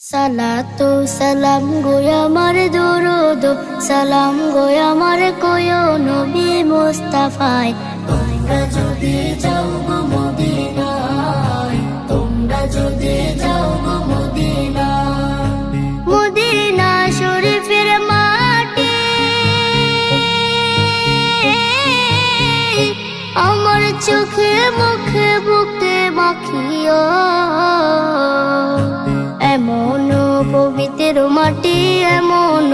সালাতু সালাম গো আমার দরুদ সালাম গো আমার কোয় নবী মুস্তাফায়। তোমরা যদি যাও গো মদিনায়, তোমরা যদি যাও গো মদিনায়, মদিনা শরীফের মাটি আমার চোখে মুখে বুকে মাখিও। এমন পবিত্র মাটি, এমন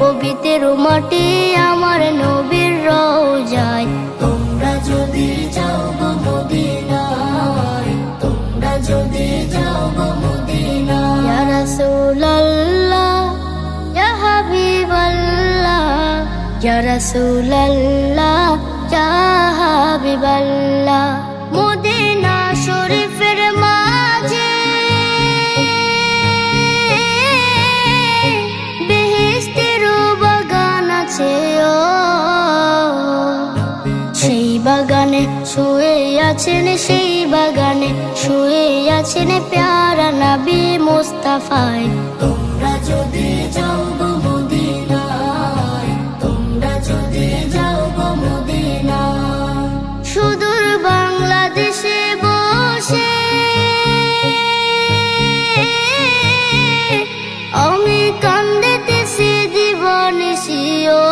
পবিত্র মাটি আমার নবীর রওজায়। তোমরা যদি যাও গো মদিনায়, তোমরা যদি যাও গো মদিনায়। ইয়া রাসূলুল্লাহ ইয়া হাবিবাল্লাহ, ইয়া রাসূলুল্লাহ ইয়া হাবিবাল্লাহ। মদিনা শরীফের মাঝে সেই বাগানে শুয়ে আছেন, সেই বাগানে শুয়ে আছেন প্যারা নবী মুস্তাফায়। তোমরা যদি যাও গো মদিনায়, তোমরা যদি যাও গো মদিনায়। সুদূর বাংলাদেশে বসে আমি কান্দিতেছি দিবানিশিও।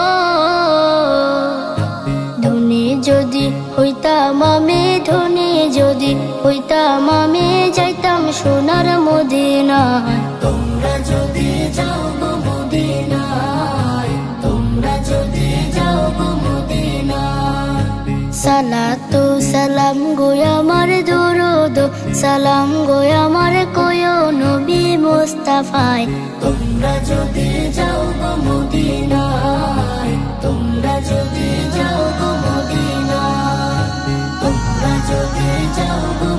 যদি হইতাম আমি ধনী, যদি হইতাম আমি যাইতাম সোনার মদিনায়। তোমরা যদি যাও গো মদিনায়, তোমরা যদি যাও গো মদিনায়। সালাতু সালাম গো আমার দরুদ সালাম গো আমার কোয় নবী মুস্তাফায়। তোমরা যদি যাও গো মদিনায়, তোমরা যদি যাও গো মদিনায়, তোমরা যদি যাও গো